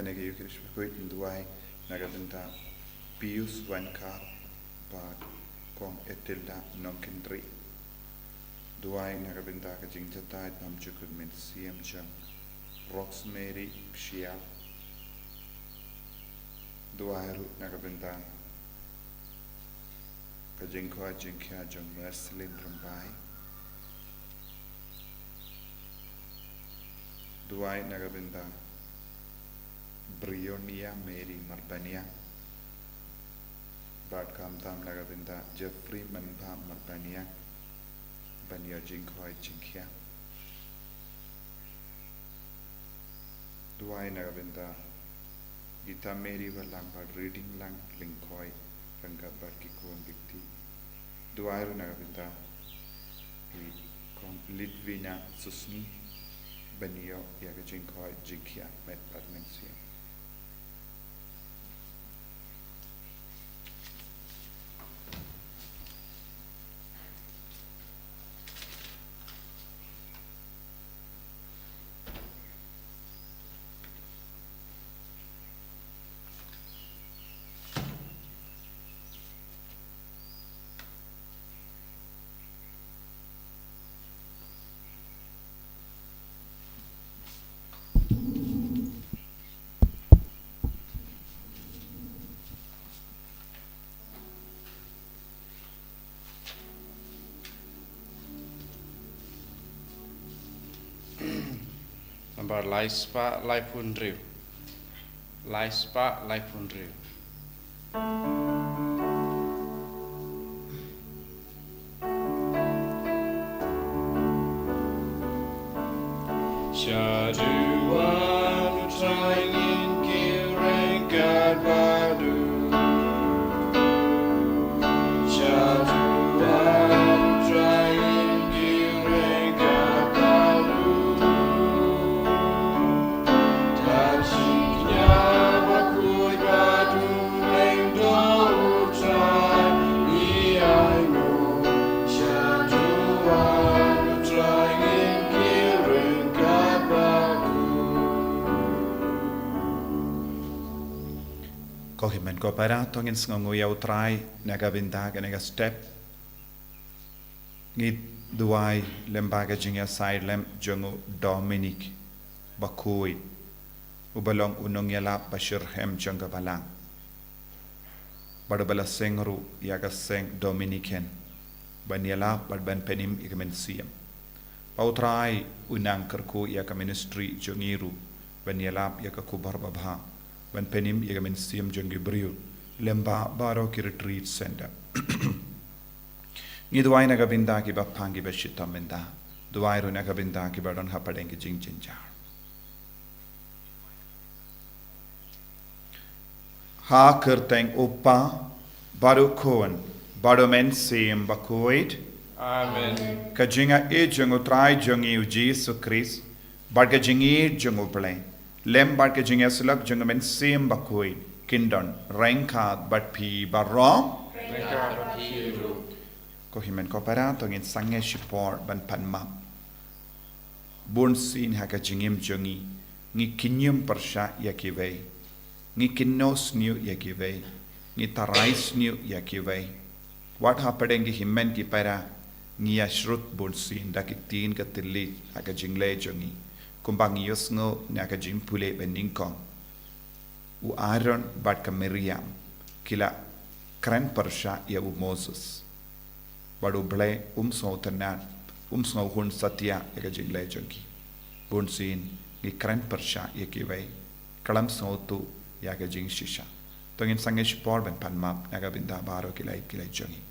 kanege yukirish Bakhuid Duai Nagabinda Pius Wankar Bad Kong Etilda Nonkindri Duai Nagabinda Kajingtatai Namchukud Min Siam Jung Roxmary Shia Duai Nagabinda Kajingkoa Jinkia Jung Merslin Rambai Duai Nagabinda Brionia Mary Marbania Bad Kamtam Nagabinda Jeffrey Manpa Marbania Banyo Jinkoi Jinkia Duai Nagabinda Gita Mary Walang Bad Reading Lang Linkoi Rangga Bad Kikon Dikti Duai Nagabinda Litvina Sngi Banyo Yaga Jinkoi Jinkia Met Badmensia Number Laispa Laipundriu. Laispa Laipundriu. Shaduan Trangin Kireng Kadbadu. Shaduan Trangin Kireng Kadbadu. Tachiknya Bakhuid Badu Lengdo Utrai Iaimu. Shaduan Trangin Kireng Kohimen ko para tongin Sngi Utrai Nagabinda Naga Step Ngit Duai Lembaga Jinga Side Lem Jungu Dominic Bakhuid Ubalong Unong Yala Bashir Hem Junga Balang Badabala Sengru Yaga Seng Dominican Banyala Badban Penim Igamensiam Pautrai Unang Kerku Yaka Ministry Jungiru Banyala Yaka Kubar Babha Ban Penim Igamensiam Jungi Briu Lemba Baro Ki Retreat Center Niduai Nagabinda Ki Bapangi Bashitamenda Duai Nagabinda Ki Badon Hapadengi Jinginjar Ha Kerteng Upa Badu Koan Badu Men Siem Bakhuid Amen. Kajinga Jungu Trai Jungi Jesus Christ Barga Jingi Jungu Plane Lem Barga Jinga Sulak Jungu Men Siem Bakhuid Kindon Rengkat Batpi Barong Kohimen Kopara Tongin Sange Shipor Ban Panma Bun Sin Haka Jingim Jungi Ni Kinyum Persha Yakivei Ni Kinnos New Yakivei Ni Tarais New Yakivei What happened in Himen Kipara Ni Ashrut Bun Sin Dakitin Katili Haka Jingle Jungi Kumbang Yosno Naka Jim Pule Beninkong U Aaron Batka Miriam Kila Kran Persha Ya U Moses Badu Ble Sautanat Snow Hun Satya Yaka Jingle Jungi Bun Sin Ni Kran Persha Yakivei Kalam Sautu Yaka Jing Shisha Tongin Sangesh Porban Panmap Nagabinda Baro Kilai Jungi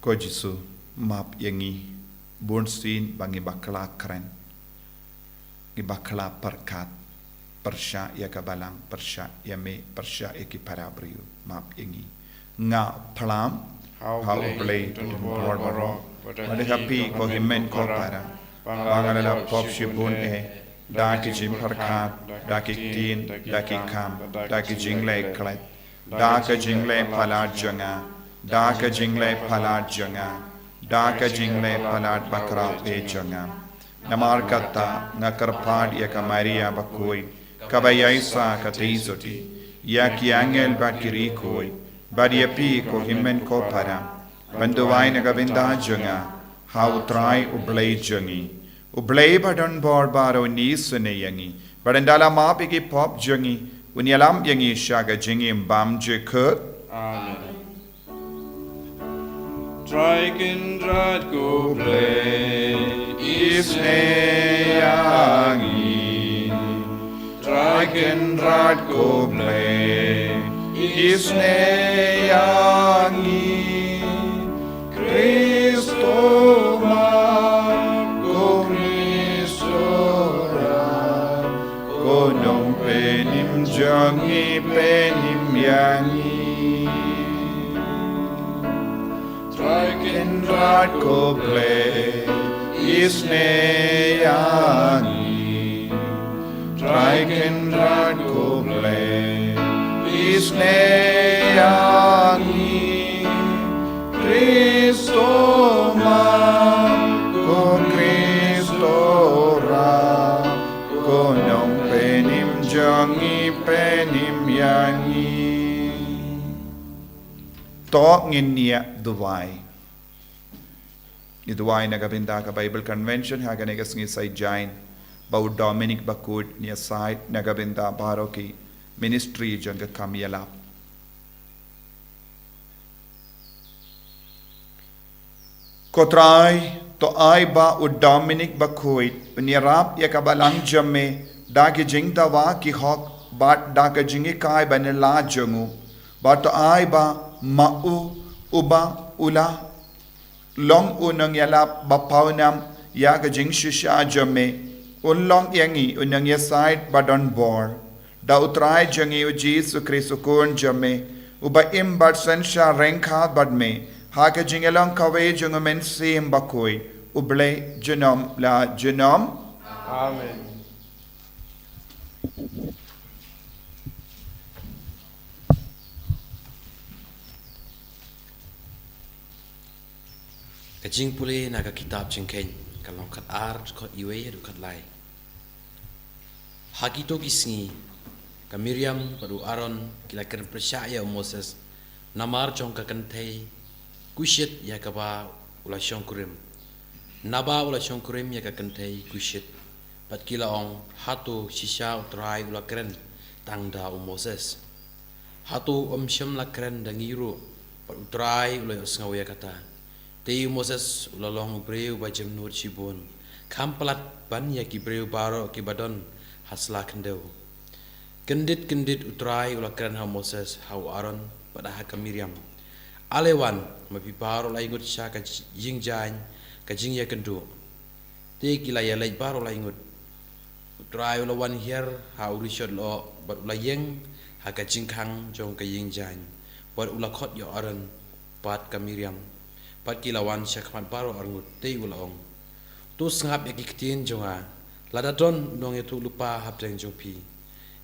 Ko Jisu map yangi Burnsin bangi bakla keren Gi bakla perkat Persya ya kabalang Persya ya me Persya ya ki parabriu map yangi Nga plam How blade Boro Pada happy ko himen ko para Bangalala pop shibun Daki jim parkat, daki tin, daki kam, daki jingle klet, daka jingle palad janga, daka jingle palad janga, daka jingle palad bakra pe janga. Namar kata ngakarpad yaka Maria Bakhuid, kabayaisa katizoti, yaki angel bakiri koi, badiapi ko himmen ko para, banduwai nagavinda janga, how try ublay jangi. Ublay badon bor baro ni sune yangi, badandala mapigi pop jangi, unyalam yangi shaga jingi mbam jekut. Amen. Triken drat go play, Isne yangi, Triken drat go play, isne yangi, Christo go Christora, go nom penim jangi penim yangi. Triken Drat go play, isne yangi. Triken drat go play, isne yangi. Christo go Christora, go nom penim jangi penim yangi. Talk in niya duwai. Duwai nagabinda ka Bible Convention haga negas ngi say jain bau Dominic Bakhuid niya side nagabinda baro ki ministry janga kamiyala. Kotrai to ai ba u Dominic Bakhuid unirap ya kabalang jamme dagi jingda wa ki hok bat daga jingi kai banela jangu bat to ai ba ma'u uba ula long unang yalap bapawnam yaga jing shisha jame unlong yangi unang yaside badon bor da utrai jangi u Jesu Kristo kun jame uba imbat sensha renkha badme haga jingelang kawe jungamen sim bakoi uble genom la genom. Amen. Kajing puli naga kitab jengkeng kalau kat ar kot iwe du kat lai. Hagito kisngi ka Miriam padu Aaron kila ken percaya Moses namar jong ka kentei kusyit ya ka ba ula syong kurim. Naba ula syong kurim ya ka kentei kusyit. Pat kila ong hatu shisha utrai ula keren tangda Moses. Hatu syam la keren dangiru pat utrai ula sengaw ya kata. Tei Moses ulalong breu bajem nur cibun. Kampalat ban ya ki breu baro ki badon hasla kendeu. Kendit utrai ulakran ha Moses hau Aaron pada ha Miriam. Alewan mapi baro la ingut sya ka jing jan ka jing ya kendu. Tei kila ya lai baro la ingut. Utrai ulawan hier ha urishod lo bat ulayeng ha ka jing kang jong ka jing jan. Bat ulakot ya Aaron pat ka Miriam. Pat kilawan syakmat baru arngut tei ulaong. Tu sengap yakiktin jonga. Ladadon nong itu lupa hapdeng jongpi.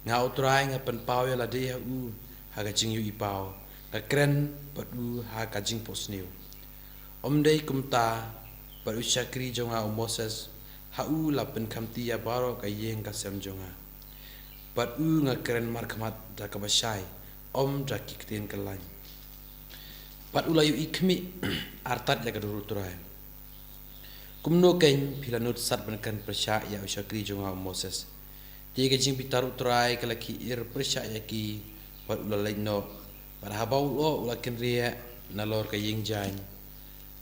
Nga utrai nga penpau ya ladei ha u haga jing yu ipau. Ka kren pat u haga jing posniu. Omdei kumta pat u syakri jonga Moses ha u la penkamti ya baru ka yeng ka sem jonga. Pat u nga kren markamat da kabasai om da kiktin kelany. Pat ulayu ikmi artat ya kaduru turai. Kumno kain pilanut sat benkan persya ya usyakri jonga Moses. Tiga jing pitaru turai kalaki ir persya ya ki pat ulalai no. Pada habau lo ulakin ria nalor ka ying jain.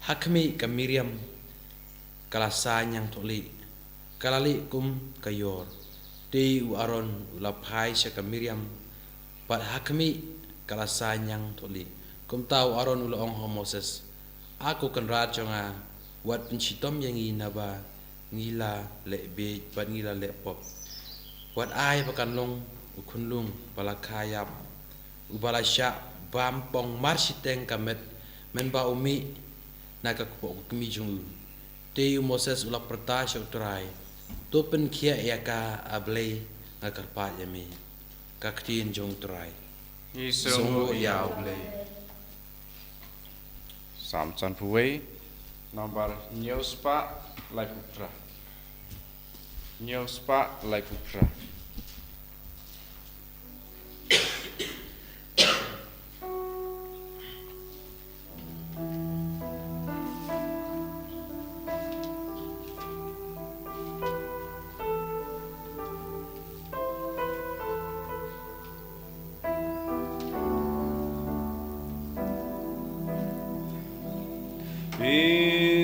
Hakmi ka Miriam kalasan yang toli. Kalali kum kayor. Ti u Aaron ulapai sya ka Miriam. Pat hakmi kalasan yang toli. Kum tahu Aaron ulaong ho Moses. Aku kan rajonga wat pencitom yang inaba ngila lebe bat ngila lepop. Wat ai pakan long ukunlung balakayap ubalasya bampong marsiteng kamet menba umi naga kupok kemi jungu. Teu Moses ulak pertasya utrai tu pen kia yaka ablay ngakarpa yami kaktin jong try Isung yao ble. Sam chan puwe. Nomor Nongstoin lai putra. Nongstoin lai putra.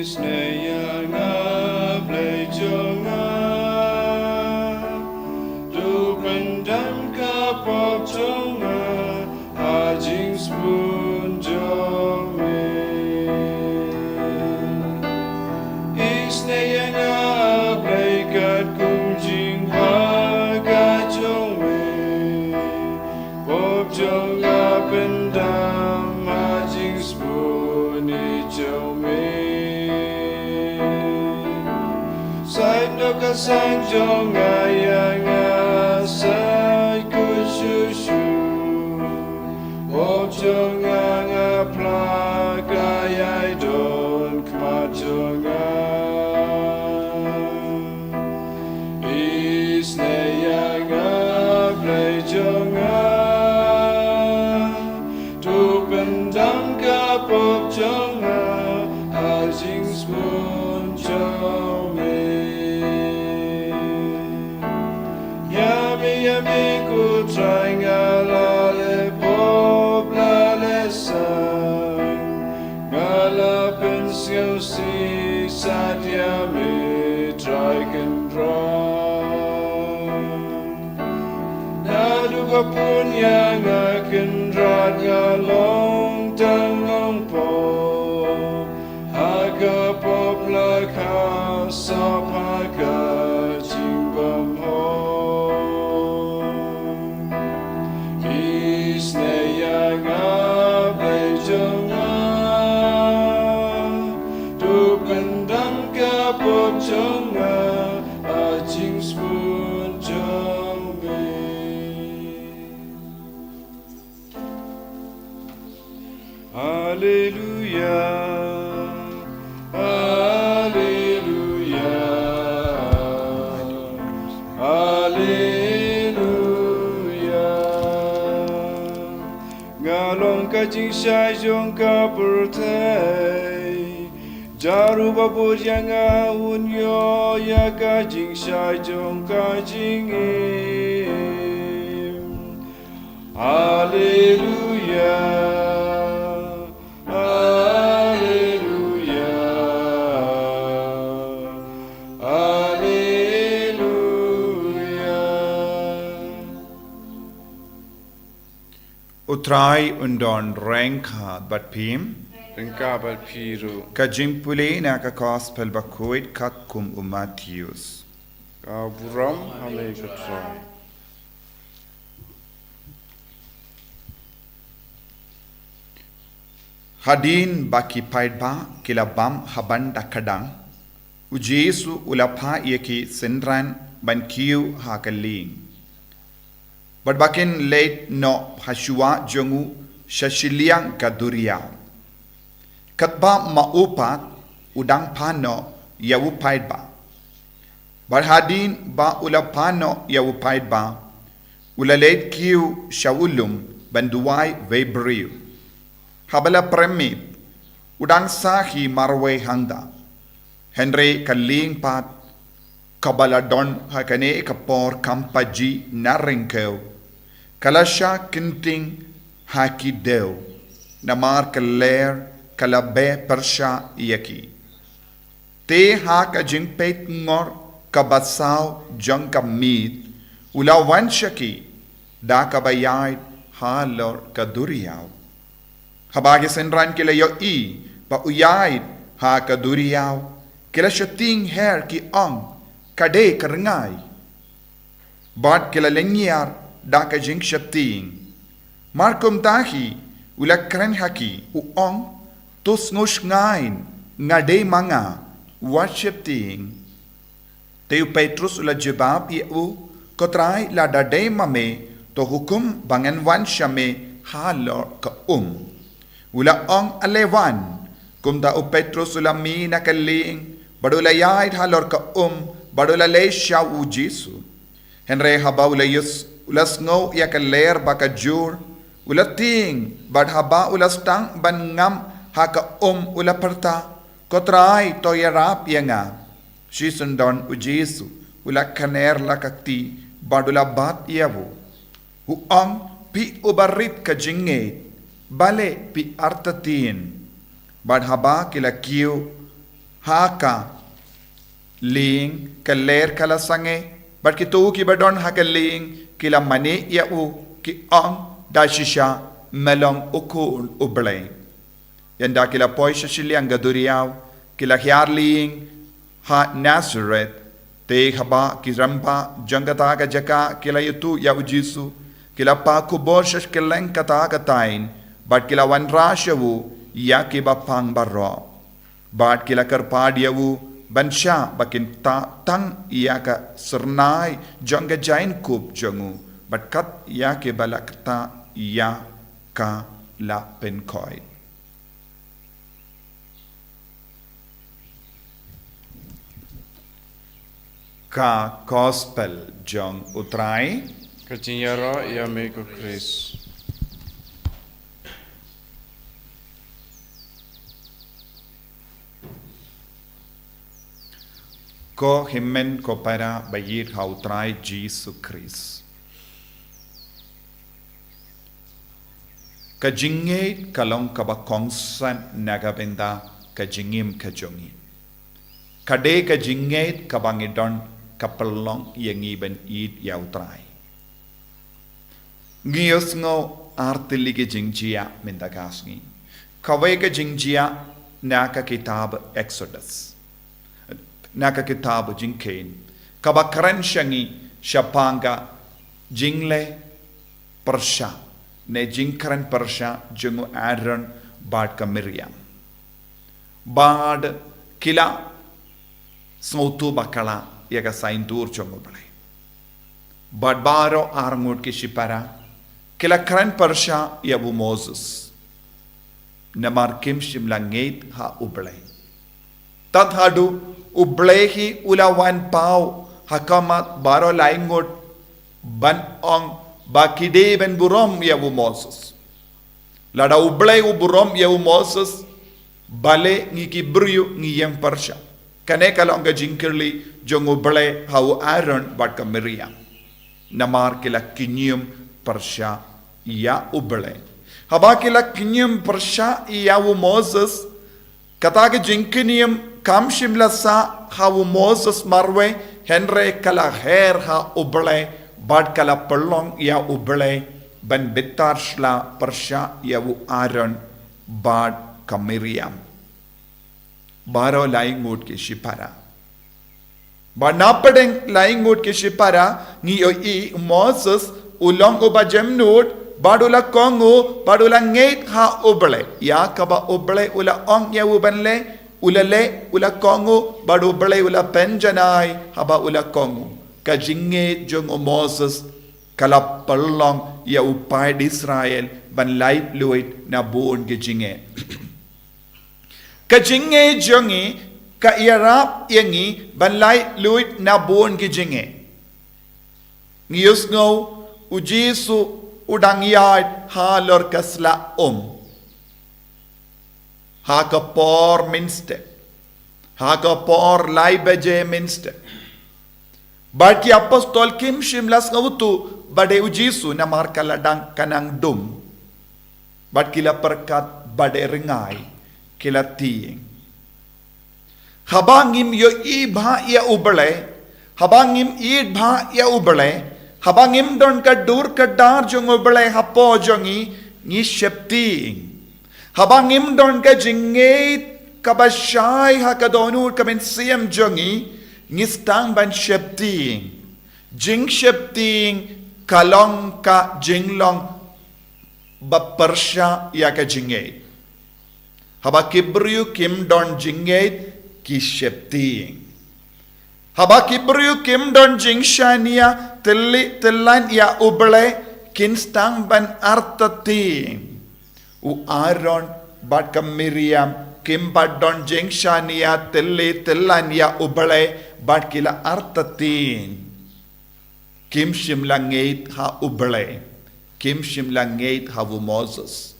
Sngi nga ble jonga tu pendam ka pop jonga ajing spoon jome Sngi nga ble kat kum jing pa ka jome pop jonga pendam ajing spoon jome Sang jong nga sai ku shu shu Bo jong nga pla ka yai don kma jong Is ne nga play jong Tu pendam ka pop jong a jing spoon jong Yami ku try nga la le pop la le sang nga la pensiyo si sad yami try can draw na duga punya nga can draw nga long tang long pop haga pop la ka sa haga jimbam ho Jing shai jong ka purthai jaru babu janga unyo ya ka jing shai jong ka jing Hallelujah Hallelujah Utrai undon rengka bat pim Ringka bat piru ka jimpule na ka gospel Bakhuid kat kum Matthews ka buram hame ka try Hadin baki paidba kila bam haban dakadang ujesu ulapha yeki sendran ban kiu hakaling But bakin late no hashua jongu shashiliang kaduriao. Katba maupat udang pano yawupaid ba. Barhadin ba ulapano yawupaid ba. Ulalate kiu shaulum banduwai vebriu. Habala premit udang sahi marwe hangda. Henry kaling pat kabaladon hakane kapor kampaji naringkeu. Kalasha kinting haki deu. Namar kaler kalabe persha yaki. Te haka jingpet ngor kabasaw jang kamid. Ulawan shaki da kabayay halor kaduriyaw. Habagi senran kila yo I ba uyay ha kaduriyaw. Kila shating her ki ang kade karangay. Bad kila lengyar daka jing shating. Markum tahi ulakran haki uong tus ngush ngain ngade manga washating. Teu Petrus ula jebab iu kotrai la dadai mame to hukum bangan wan syame halor ka Ula ong alewan kum da u Petrus ula mi nakaling badula yait halor ka badula le sya u Jesu. Henry haba ula yus ulas ngo ya ka ler baka jur ula ting bad haba ulas tang ban ngam haka ula perta kotrai to yarap yanga. Shisundon u Jesu ula kaner lakakti badula bat yavu. Huang pi ubarit ka jinget bale pi artatin badhaba kila kiu haka ling kaler kala sange bad kitu ki badon haka ling kila mani ya ki ang dashisha melong ukun ublay yanda kila poisha shiliang gaduriyaw kila hiarling ha Nazareth te haba kizramba jangata ka jaka kila yutu ya ujisu kila pa kubosha keleng kata katain Bat kila wan rasyawu ya kiba pang barro. Bat kila kerpadiawu bansya bakin tang ya ka sernai jangga jain kup jangu. Bat kat ya kiba lakta ya ka la penkoi. Ka gospel jong utrai. Kacinyara ya meko Chris. Ko himmen ko para bayit hautrai Jesus Christ. Kajingit kalong kabakongsan nagabenda kajingim kajongi. Kade kajingit kabangidon kapelong yangiben id yautrai. Ngiyos ngo artili ke jingjia mendagasngi. Kawai ke jingjia naka kitab Exodus. Naka kitab jingkain kabakaran syangi syapanga jingle persya ne jingkaran persya jungu Aaron bad ka Miriam bad kila smautu bakala yaga saintur chongo bale bad baro arngut ki shipara kila karan persya yabu Moses namar kim shimlangait ha ublay tad hadu ublehi ulawan pau hakamat baro laingot ban ong bakide ben burom yawu Moses lada ublay uburom yawu Moses bale ngiki bryu ngiyem persya kane kalong ga jingkerli jong ublay hau Aaron bat ka Miriam namar kila kinyum persya ya ublay haba kila kinyum persya yawu Moses kata ke jingkiniyum kam shimla sa hawu Moses marwe henre kala her ha uble bad kala perlong ya uble ban bitar shla persya ya wu Aaron bad ka Miriam baro laingut ke shipara ba napadeng laingut ke shipara ngi i Moses ulong uba jemnut badula kongu badula ngeit ha uble ya kaba uble ula ong ya ubanle ulale ula kongu badu bale ula penjanai haba ula kongu kajinge jong Moses kala perlong ya upai di Israel ban lait luit na buon kajinge kajinge jongi ka irap yangi ban lait luit na buon kajinge ngiyus ngo ujisu udang yard halor kasla haka por minste haka por laibeje minste baki apostol kim shimlas ngautu bade ujisu na markala dang kanang dum bat kila perkat bade rengai kila tiing habangim yo ibha ya ubale habangim ibha ya ubale habangim don ka dur ka dar jong ubale hapo jongi ni sheptiing habang imdon ka jingait kabasyay hakadonur kamen siyam jongi ngistang ban shepting jing shepting kalong ka jinglong baparsya ya ka jingait haba kibryu kimdon jingait ki shepting Haba kibriu kim don jing shania telan ya uble kin stang ban artatin. U Aaron bat ka Miriam kim bat don jing shania telan ya uble bat kila artatin. Kim shimlangait ha uble. Kim shimlangait ha Moses.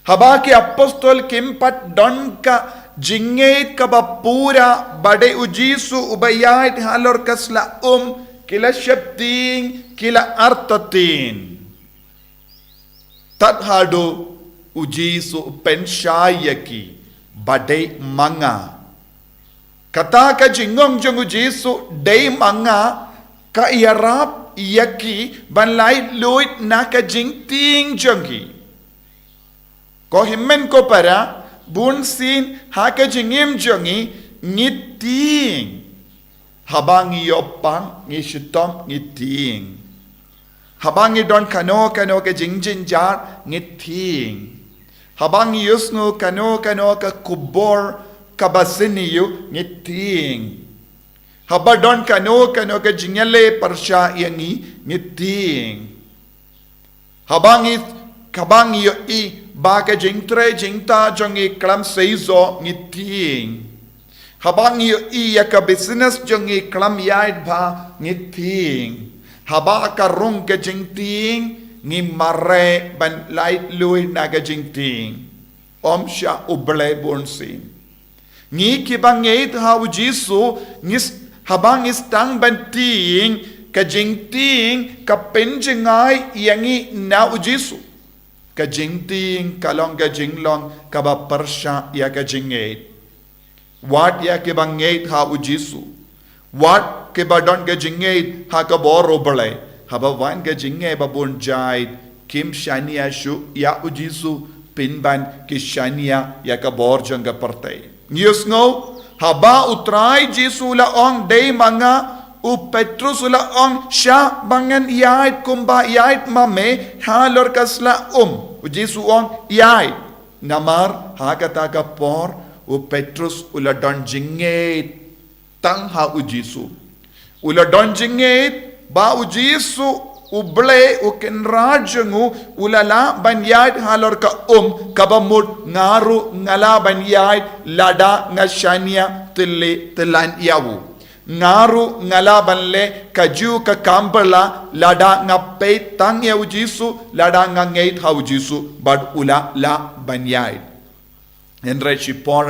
Haba ki apostol kim pat don ka jingait ka ba pura bade ujisu ubayait halor kasla kila syabting kila artatin. Tathado ujisu pensyayaki bade manga. Kata ka jingong jong ujisu day manga ka iarap yaki banlay luit na ka jingting jongi. Ko himmen ko para bunsin haka jingim jongi ngiting. Habang iyopang ngishitom ngiting. Habang idon kano ka jingjinjar ngiting. Habang yusnu kano ka kubor kabasiniyo ngiting. Habadon kano ka jingale parsya yangi ngiting. Kabang iyo baka jingtre jingta jongi klam seizo ngiting. Habang iyo ka business jongi klam yaid ba ngiting. Haba ka rung ka jingting ngi mare ban light lui na ka jingting. Siya uble bonsin. Ngi kibangait hau jisu habang istang banting ka jingting ka penjengay yangi na ujisu. Ka jingting kalong ka jinglong ka ba parsya ya ka jingait. Wat ya ke bangait ha ujisu. Wat ke ba don ka jingait ha ka boro balay. Ha ba wan ka jingay ba bonjait kim shania shu ya ujisu pinban ki shania ya ka borjang ka partay. News ngo haba utray jisu la ong day mga u Petrus ula ong siya bangan iyait kumba iyait mame halor kasla ujisu ong iyait namar hakataka por u Petrus ula don jingait tang ha ujisu ula don jingait ba ujisu uble u kenrajangu ulala banyait halor ka kabamut ngaru ngala banyait lada ngashania telan yawu ngaru ngalaban le kaju ka kampala lada nga pay tang ya ujisu lada nga ngait ha ujisu bad ula la banyay henre si por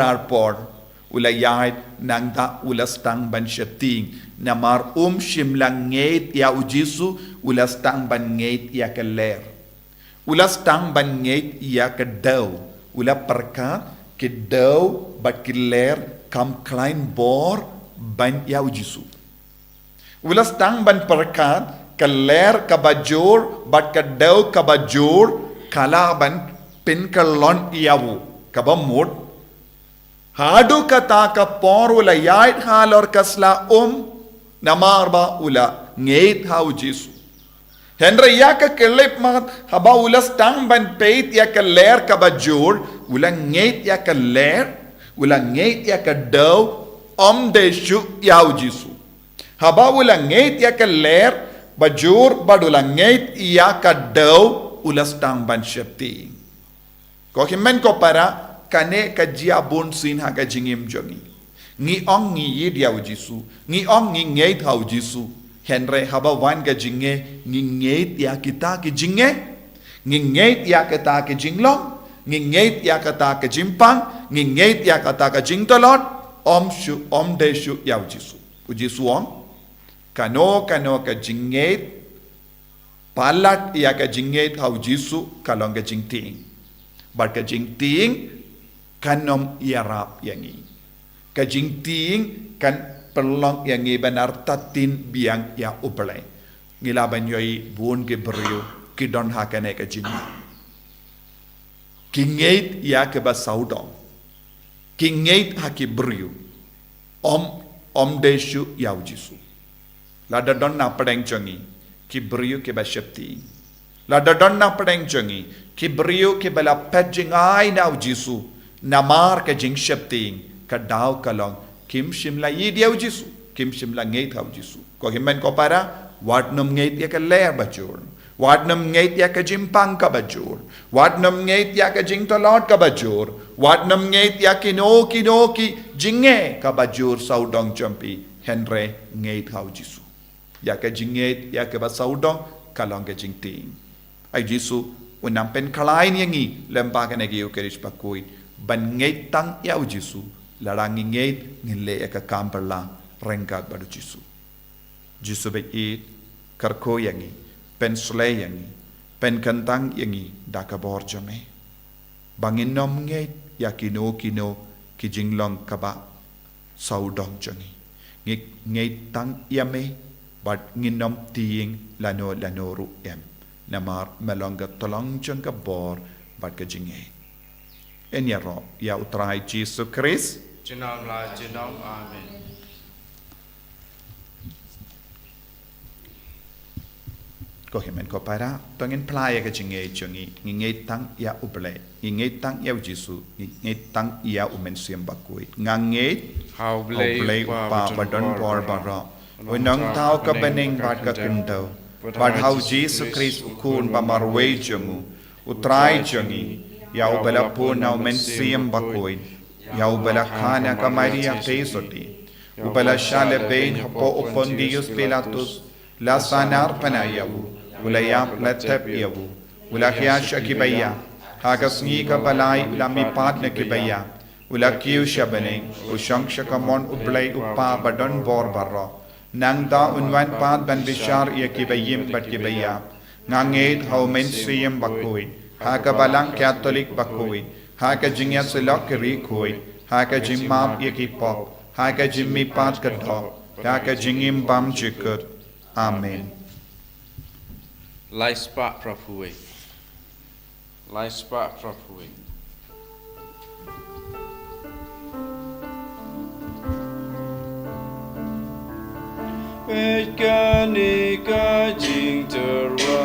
ula yait nang da ula stang ban shating namar shimlang ngait ya ujisu ula stang ban ngait ya keler ula stang ban ngait ya kedaw ula perka kedaw bad keler kam klein bor ban ya ujisu. Ulas tang ban perkat keler kabajur bat kadau kabajur kala ban pin kalon yawu kabamut hadu kata ka por ula yait halor kasla namar ba ula ngait ha ujisu. Henry ya ka kelip mat haba ulas tang ban peit ya keler kabajur ula ngait ya keler ula ngait ya kadau deshu yaw jisu. Haba ulang ngait ya keler bajur badulang ngait ya kadaw ulas tang ban syapti. Ko himen ko para kane kajia bonsin ha kajingim jongi. Ngi ong ngi yid yaw jisu. Ngi ong ngi ngait haw jisu. Henry haba wan kajinge ngi ngait ya kita kijinge. Ngi ngait ya kita kijinglong. Ngi ngait ya kita kijimpang. Ngi ngait ya kita kijingtolot. Deshu ya ujisu. Ujisu kano ka jingait palat ya ka jingait ha ujisu kalong ka jingting. Bar ka jingting kanom yarap yangi. Ka jingting kan perlong yangi benar tatin biang ya uplay. Ngilaban yoi buon ke beriu kidon ha ka ka jingait. Kingait ya ke basaudong. Kingait haki beriu deshu yaw jisu lada don na padang jongi ki beriu ke basyapti lada don na padang jongi ki beriu ke bala pejing ai naw jisu namar ka jing syapti ka daw kalong kim shimla yid yaw jisu kim sim la ngeit hau jisu ko himen ko para wat nom ngeit ya ka ler bajur wat nom ngeit ya ka jimpang ka bajur wat nom ngeit ya ka jing tolot ka bajur wat nom ngeit ya ki jinge ka bajur saudong champi henre ngeit hau jisu ya ka jinget ya ka ba saudong kalong ka jing ting ai jisu unam pen kalai ni ngi lemba ka negi ukerish Bakhuid ban ngeit tang ya jisu larang ngeit ngile ka kamperla rengkat badu jisu jisu be it karko yangi pen slay yangi pen kantang yangi daka bor jame bangin nom ngeit ya kino ki jinglong kaba saudong jangi ngeit tang yame but nginom tiing lano ru em namar melonga tolong jang ka bor but ka jinge en ya ro ya utrai Jesus Christ Jinam la jinam amen. Ko himen ko para tongin playa ka jinge jungi nge tang ya uble nge tang ya jisu nge tang ya umen siam Bakhuid ngange How blay pa badon bor bara Wenang tau ka bening bat ka kendo but how Jesus Christ ukun pa marway jungu utrai jungi ya ubala po na umen siam Bakhuid ya ubala khana ka Maria tesoti ubala shale bein po upon Dios Pilatus la sanar panayawu ulaya platep yawu ulahya shakibaya hagas Sngi ka balay ulami pat na kibaya ulakiu shabane ushang shakamon ublay upa badon bor barro nang da unwan pat ban bishar ya kibayim bat kibaya ngangit how men siyam Bakhuid haka balang Catholic Bakhuid haka jingya silok rikhoid haka jimmab yakipop haka jimmi pat kadhop haka jingim bam jikut amen Lait-ïa Bakhuid. Lait-ïa Bakhuid. Vejkani ka jing terwa,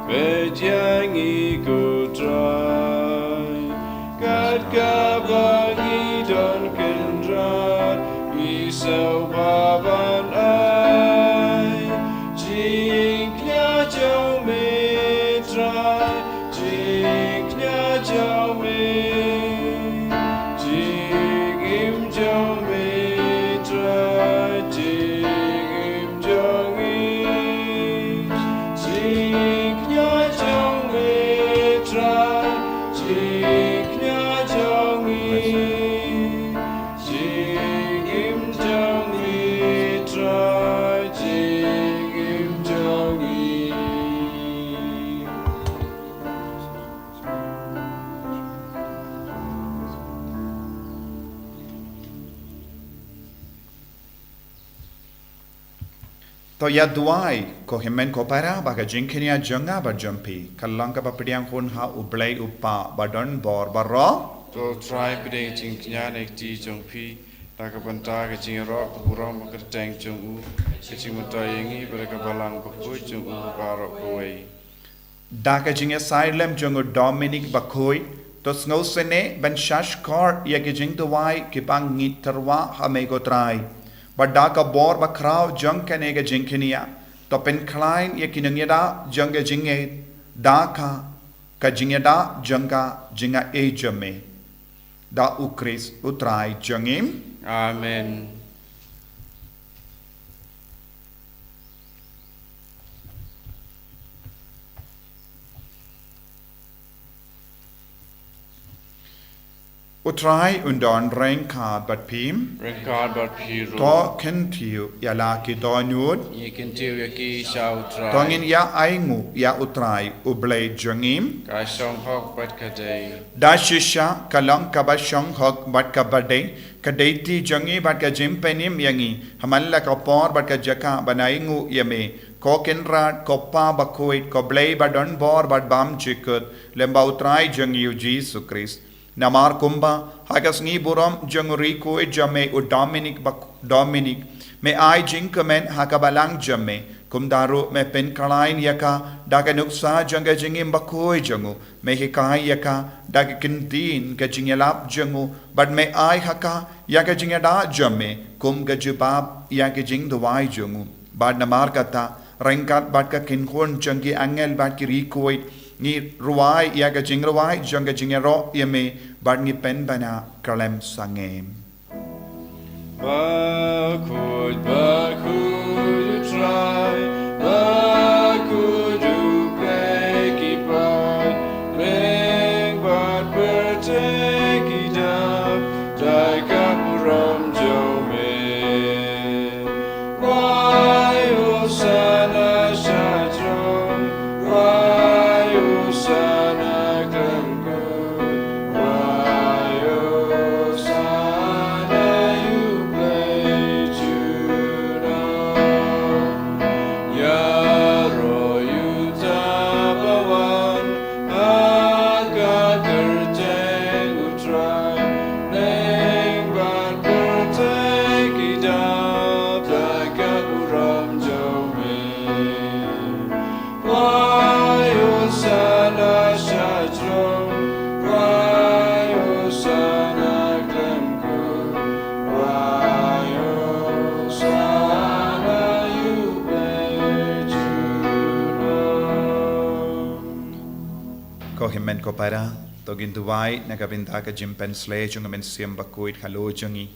vejyangi ku trai. Kat ka bagi don kendrat, isau baban ai. Jing knya jau me trai, jing knya jau me. Jing im jau me trai, jing im jau me. Jing knya jau me trai, jing knya jau me. Jing im jau me trai, jing im jau me. to ya duai ko himen ko para baga jinkenia jonga ba jumpi kallang ka papidiang kun ha ublay upa badon bor barro To try bideng jing knya nek ti jong pi ta ka banta ka jing ro ko buram ka tang jong u ka jing mata yangi ber ka balang ko ko jong u ba ro ko wei daka jinga silem jongo Dominic Bakhuid to snow sene ben shash kor ya ke jing duai ki bang ngit terwa ha me go trai but daka bor ba kraw jong kane ga jinkenia to pen klein ya kinangeda jonga jinge daka ka jingeda jonga jinga e jame da ukris utrai jongim Amen. utrai undon renkad bat pim Renkard bat piro. to kentiu ya la ki donyud Ye kentiu ya ki shau try. tongin ya aingu ya utrai ublay jongim Ka shong hok bat ka day. da shisha kalang kabashong hok bat kabade kadaiti jongi bat ka jimpenim yangi hamalla ka por bat ka jaka banaingu yame ko kenrat ko pa Bakhuid ko blay badon bor bat bam chikut lemba utrai jongi u Jesus Christ namar kumba hagas Sngi buram jongri ko jame u Dominic me ai jinkamen hakabalang jame kum daru me pen kalain yaka daga nuksa janga jingim bakoi jangu me hikai yaka daga kintin ka jingelap jangu but me ai haka yaka jingada jamme kum ga jubab yaka jing dawai jangu bad namar kata rengkat bad ka kinhon jangi angel bad ki rikoi ni ruai yaka jing ruai janga jingero yame bad ni pen bana kalem sangem Bakhuid, you try. Bakhuid, you play, keep on. Ring, but take it up. Jakapuram Jome. Why, O Sana Shadro? Why, O Sana Glengo? Why, O Sana you play tuna? Yaro you tabawan, aga kerjeng utrai, neng bat bertek idap, jaga uram jaume. Why O Sana Shadro? Why O Sana Glengo? Why O Sana you play tuna? ko himen ko para togin duwai nagabinta ka jimpen sle chung men siam bakuit halo jungi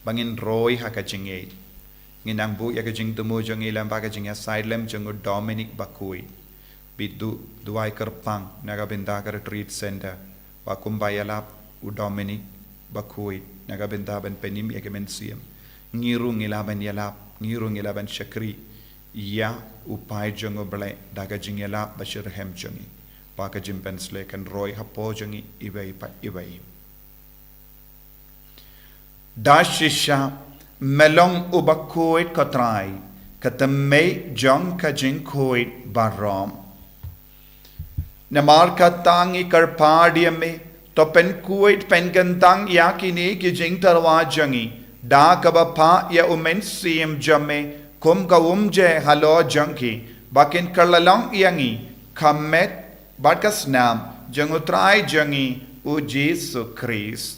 bangin roy haka jinge nginang bu ya ka jing tumu jungi lam ba ka jinga side lem jungu Dominic Bakhuid bidu duwai kerpang nagabinta ka retreat center wa kumbayalap u Dominic Bakhuid nagabinta ben penim ya ka men siam ngiru ngilaban yalap ngiru ngilaban shakri ya upai jungu ble daga jingela bashir hem jungi Paka jimpen sle kan roy hapo jangi ibai pa ibai. Dashisha melong ubakoit katrai katamay jong ka jingkoit barom. Namar katangi karpadiame to pen kuit pen gantang yakini ki jing tarwa jangi da kabapa ya umen siem jame kum ka umje halo janki bakin karlalong yangi kamet Barkas nam jangutrai jangi u Jesu Christ.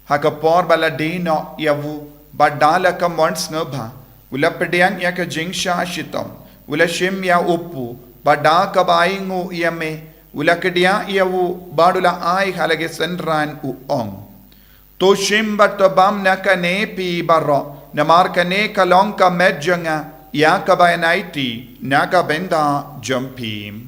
Hakapor baladino yavu badala ka mons ngabha ula pediang ya ka jingsha shitom ula shim ya upu bada ka baingu yame ula kedia yavu badula ai halage senran u ong. To shim batobam na ka ne pi baro namar ka ne kalong ka medjanga Ya kabayanaiti nakabenda jumpim.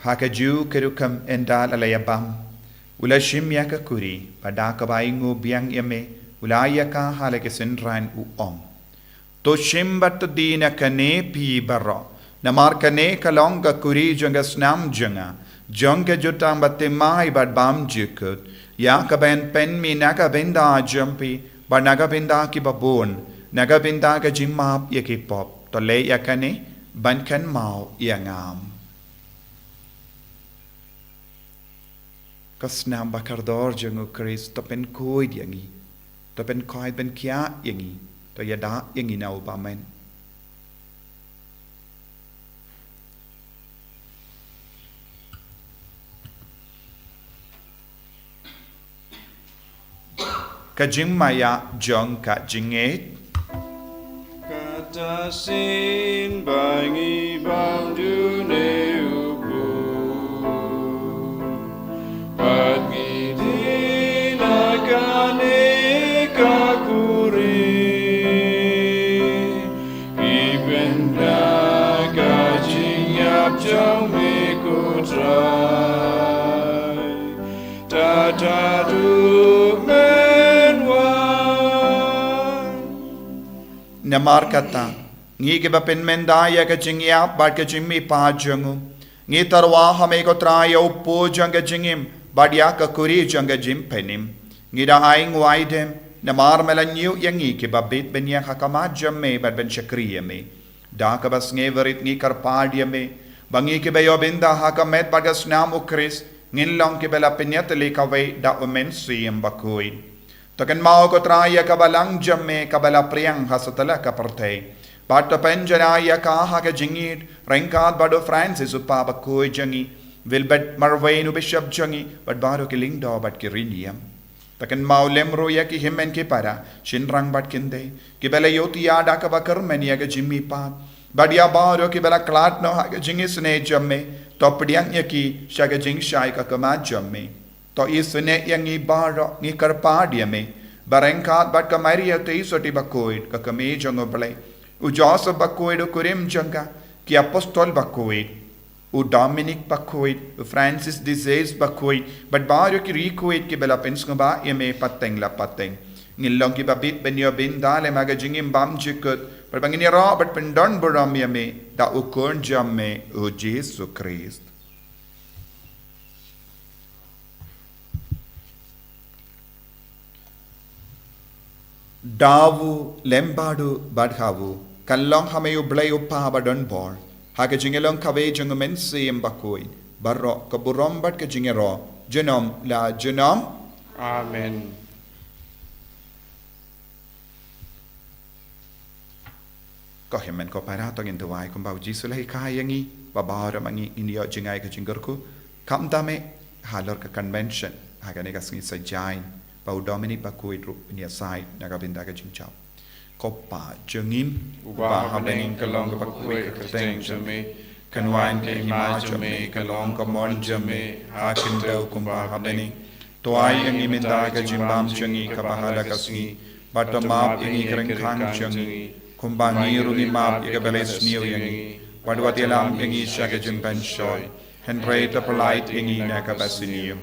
Hakaju kerukam endal alayabam. Ula shimya ka kuri pada kabaingu biang yame ulaya ka halake senran uong. To shimbat dina kane pi baro namar kane kalong ka kuri jonga snam jonga jonga jutang batte mai bad bam jukut ya kabayan pen mi naga benda jumpi ba naga benda ki babon naga benda ka jimap yakipop to le yakane ban kan mau yangam. Kasnam bakardor jangu Chris to pen koid yangi to pen koid ben kia yangi to yada yangi na ubamen ka jingmaya jong ka jinget Kata sin bangi bang dune ubu Pagi dina kane kakuri Ibenda kajing yap jong me kutrai Tatadu menwan namar kata ngi ke bapen mendaya ka jingya bar ka jimmi pa jangu ngi tarwa hame ko traya upo janga jingim badia ka kuri janga jim penim ngida aing waidem namar melanyu yangi ke babit benya hakama jamme bad ben chakriye me da ka bas ngeverit ni karpadia me bangi ke bayo binda hakamet bagas nam ukris ngin long ke bela penyat le kawai da omen siem Bakhuid takan mau ko traya ka balang jamme ka bala priang hasatala ka partay Bata penjana ya ka ha ka jingit rengkat bado Francis upa Bakhuid jangi Wilbert Marvain bishop jangi but baro ki lingdo but ki riniam takan mau lemro ya ki himmen ki para shinrang bat kinde ki bela yoti ya da ka bakar men ya ka jimmi pa badia baro ki bela klat no ha ka jingi sne jamme to pdiang ya ki sha ka jing shai ka kama jamme to isne yangi baro ni karpa dia me barengkat bat ka maria te isoti Bakhuid ka kame jango bele u Joseph Bakhuid u Kurim janga ki apostol Bakhuid u Dominic Bakhuid u Francis Disease Bakhuid but baro ki Bakhuid ki bela pensngba yeme pateng la pateng ngilong ki babit benyo bin dale magajingim bam jikut but bangini ro but pendon buram yeme da u kon jamme u Jesus Christ Davu lembadu badhavu kallong hameyu blay upa badon bor haka jingelong kave jungumen siem Bakhuid barro kaburom bad ka jingero genom la genom Amen. ko hemen ko para to ngin tuwai ko bau jisu lai kayangi babara mangi indio jingai ka jingurku kam dame halor ka convention haka ne kasngi sajain bau Dominic Bakhuid ru nia sai naga binda ka jingchao ko pa jengim Uba habening kalong ka Bakhuid ka teng jame kanwain ke ma jame kalong ka mon jame hakin dau kumba habening tuai yang iminda ka jimbam jengi ka bahala kasngi batamap ingi kering khang jengi kumbangi rungi map iga beles niu yangi wadwat yalam yangi shaga jimban shoy henreta polite yangi na ka basiniu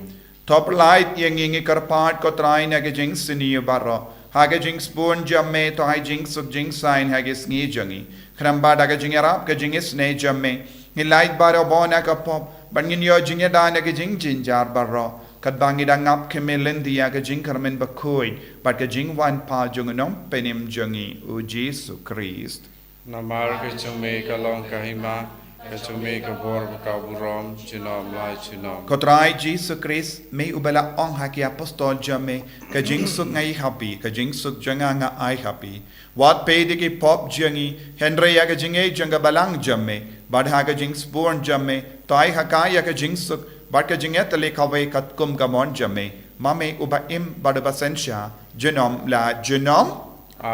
top light yangi ngi karpat ko trai na ka jing siniu barro haga jing spoon jamme to hai jing suk jing sign haga sngi jangi kramba daga jing arab ka jing isne jamme ni light baro bona ka pop bangin yo jing da na ka jing jinjar barro kat bangi da ngap kemelen dia ka jing karmen Bakhuid but ka jing wan pa jung nom penim jangi u Jesus Christ Namar ka jame kalong ka hima ka jame ka bor ka burom chinom lai chinom Kotrai Jesus Christ me ubala ong haki apostol jame ka jing suk ngai happy ka jing suk janga nga ai happy wat pe de ki pop jangi Henry ya ka jing e janga balang jame badha ka jing sporn jame tai hakaya ka jing suk bad ka jing etale kawai kat kum ka mon jame mame uba im badaba sensha genom la genom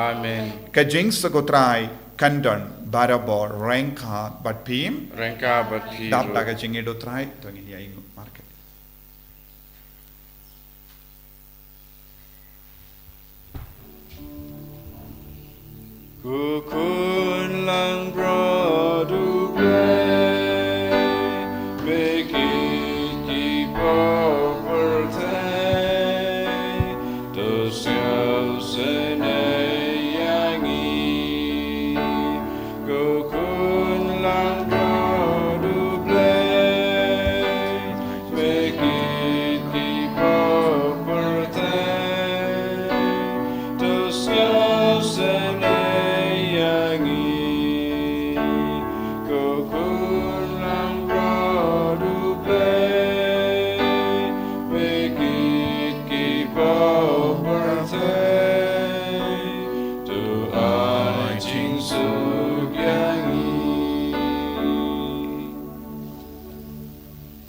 Amen. ka jing suk kotrai kandon barabor ranka but pim Rengka bat pi dap la ka jing e do trai to ngi ai market Kukun lang brodu play make it keep over tay to sell sene yangi Kukun lang brodu play make it keep over tay to sell sene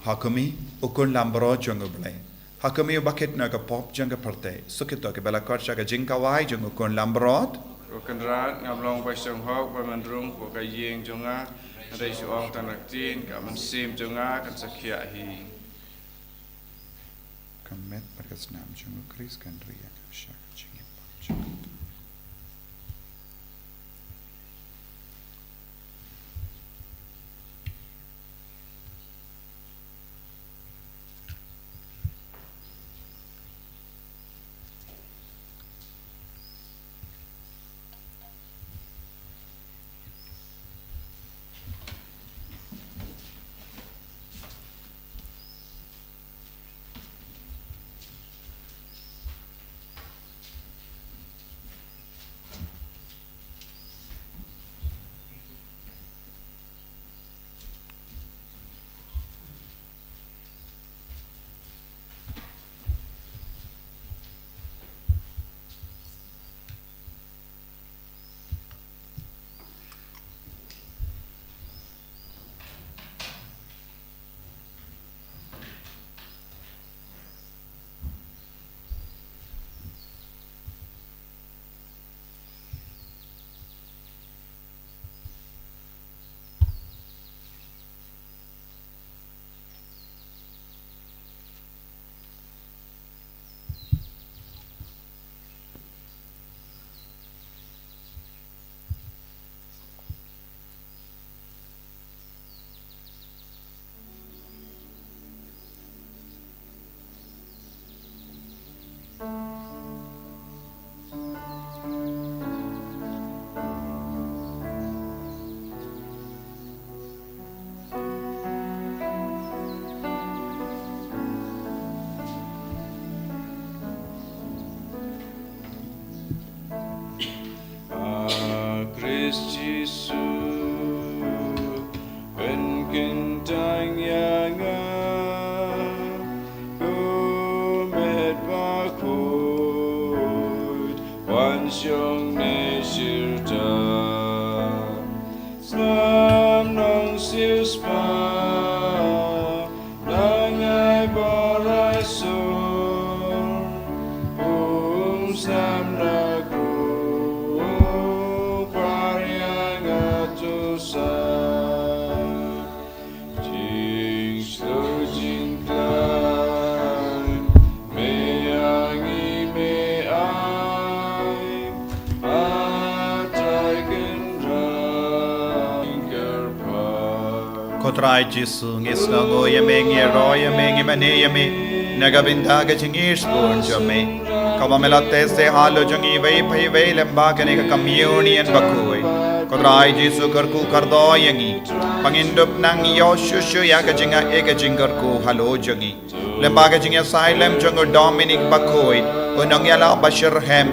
Hakumi ukun lambro jung ublay Hakumi ubaket na ka pop jung parte sukito ke bala kor ka jing kawai jung ukun lambrot Rokenrat ngablong pasong hok pemandrung ko kayeng jonga Adai suong tanaktin ka mansim jonga kan sakya hi kamet perkas nam jung Chris kan ria sha jing pop Christ Jesus when kintang yanga kumet Bakhuid wan xiong ne shirta Nam nong siu spa nangai barai sur sam na gru pariang atusa jing slo jing klein me yangi me ai atai kendra gerpa Kotrai Jesu ngisngo yame ngi ro yame ngi mane yame nagabinda ga chingis pun jame kamamela tese halo jangi vei phai vei lamba kane ka communion Bakhuid Kotrai Jesu karku kardo yangi pangindup nang yo shushu ya ka jinga eka jingar ku halo jangi lamba ga jinga silem jango Dominic Bakhuid unang yala bashirhem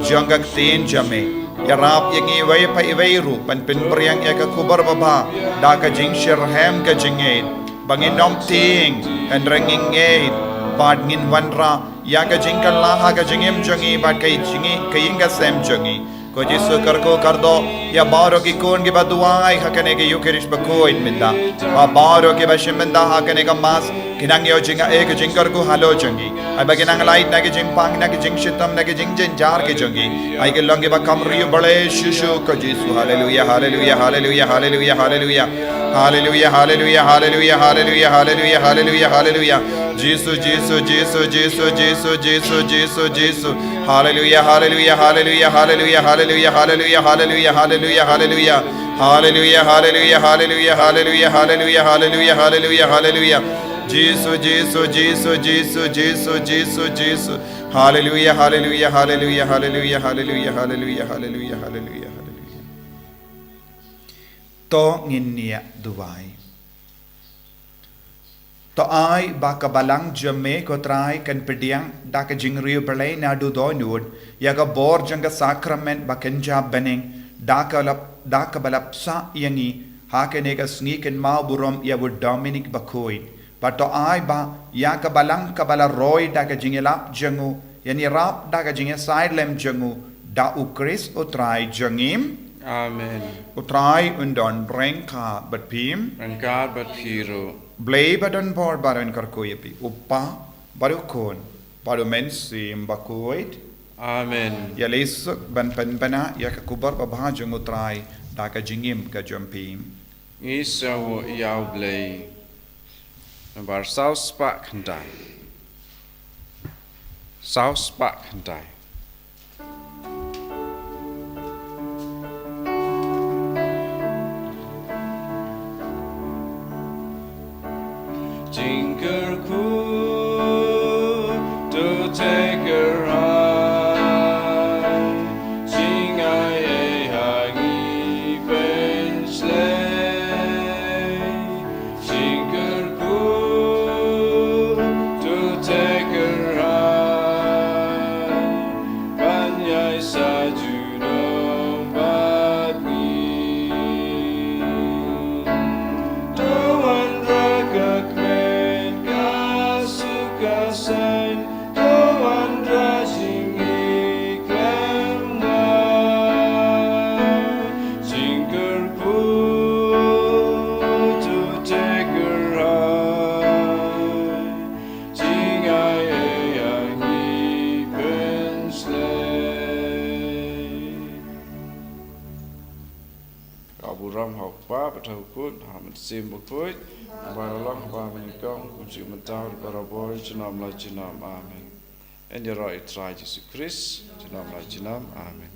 jangak tin jame Yarap yangi vei phai vei ru pan pin priang eka kubar baba da ka jing shirhem ka jingait bangin nom ting and ringing gate bad ngin wanra ya ka jingkan laha ka jingim jangi bad kai jingi kayinga sem jangi ko Jesu karko kardo ya baro ki kon ki baduai hakane ke Eucharist Bakhuid minda ba baro ki bashim minda hakane ka mas kinang yo jinga ek jingar ko halo jangi ai ba kinang light na ke jing pang na ke jing shitam na ke jing jen jar ke jangi ai ke longe ba kam riyo bale shushu ko Jesu hallelujah hallelujah hallelujah hallelujah hallelujah hallelujah hallelujah hallelujah hallelujah hallelujah hallelujah hallelujah Jesus Jesus Jesus Jesus Jesus Jesus Jesus Jesus hallelujah hallelujah hallelujah hallelujah hallelujah hallelujah hallelujah hallelujah hallelujah hallelujah hallelujah hallelujah hallelujah hallelujah hallelujah hallelujah hallelujah Jesus Jesus Jesus Jesus Jesus Jesus Jesus hallelujah hallelujah hallelujah hallelujah hallelujah hallelujah hallelujah hallelujah hallelujah to nginia duwai to ai ba kabalang jame ko trai kan pediang da ka jingriu belai na du do nud ya ka bor janga sacrament ba kenja bening da ka balap sa yangi ha ke ne ka sngi ken ma burom ya bu Dominic Bakhuid ba to ai ba ya ka balang ka bala roy da ka jingela jangu yani rap da ka jinge side lem jangu da u Chris o trai jangim Amen o trai undon brengka bat pim Rangkat bat piro Blay badan bor baron karkoyapi uppa barukon baru mensim Bakhuid Amen ya lesuk ban panbana ya ka kubar babha jungutrai da ka jingim ka jompim Isawo yaw blay Bar saus pak kendai Saus pak kendai Jingerku to take her high Singai hangi ben slay Jingerku to take her high Banyai sajuna badni Doan raga kmen Kasan Doan rajingi klemna Jingerku to take her high Jingai yangi penslay Abu Ram học ba bắt đầu cốt hàm sim Bakhuid và Allah ba mình công cũng chịu mình tao và raboi cho nam lại cho nam amen. En je roi trai Jesus Christ cho nam lại cho nam amen.